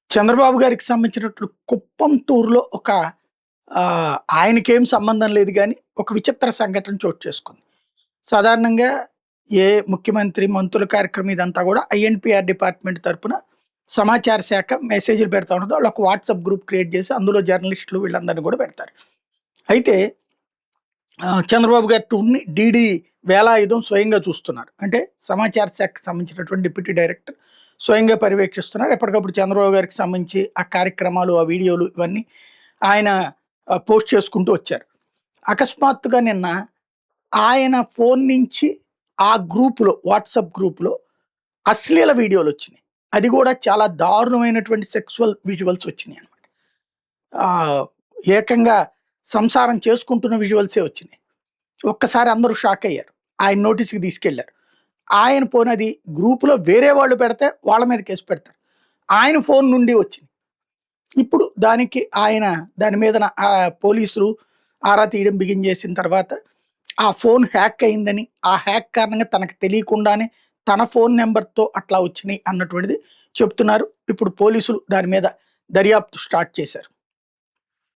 చంద్రబాబు గారికి సంబంధించినట్లు కుప్పం టూర్‌లో ఒక ఆయనకేం సంబంధం లేదు గానీ, ఒక విచిత్ర సంఘటన చోటు చేసుకుంది. సాధారణంగా ఏ ముఖ్యమంత్రి, మంత్రుల కార్యక్రమం ఇదంతా గూడా ఐఎన్‌పీఆర్ డిపార్ట్‌మెంట్ తరపున సమాచార శాఖ మెసేజ్‌లు పెడతా ఉంటది. వాళ్ళు ఒక వాట్సాప్ గ్రూప్ క్రియేట్ చేసి అందులో జర్నలిస్టులు వీళ్ళందరిని గూడా పెడతారు. అయితే చంద్రబాబు గారి టూర్‌ని డీడీ వేలాయుధం స్వయంగా చూస్తున్నారు. అంటే సమాచార శాఖకు సంబంధించినటువంటి డిప్యూటీ డైరెక్టర్ స్వయంగా పర్యవేక్షిస్తున్నారు. ఎప్పటికప్పుడు చంద్రబాబు గారికి సంబంధించి ఆ కార్యక్రమాలు, ఆ వీడియోలు ఇవన్నీ ఆయన పోస్ట్ చేసుకుంటూ వచ్చారు. అకస్మాత్తుగా నిన్న ఆయన ఫోన్ నుంచి ఆ గ్రూప్‌లో వాట్సాప్ గ్రూప్‌లో అశ్లీల వీడియోలొచ్చినాయి. అది గూడా చాలా దారుణమైనటువంటి సెక్సువల్ విజువల్స్ వచ్చినాయన్నమాట. ఆహ్, ఏకంగా సంసారం చేసుకుంటున్న విజువల్సే వచ్చినాయి. ఒక్కసారి అందరూ షాకయ్యారు. ఆయన నోటీస్‌కి తీసుకెళ్లారు. ఆయన పోనది గ్రూప్‌లో వేరే వాళ్ళు పెడితే వాళ్ళ మీద కేసు పెడతారు. ఆయన ఫోన్ నుండి వచ్చింది. ఇప్పుడు దానికి ఆయన దాని మీదన పోలీసులు ఆరా తీయడం బిగిన్ చేసిన తర్వాత ఆ ఫోన్ హ్యాక్ అయిందని, ఆ హ్యాక్ కారణంగా తనకు తెలియకుండానే తన ఫోన్ నంబర్‌తో అట్లా వచ్చినాయి అన్నటువంటిది చెప్తున్నారు. ఇప్పుడు పోలీసులు దాని మీద దర్యాప్తు స్టార్ట్ చేశారు.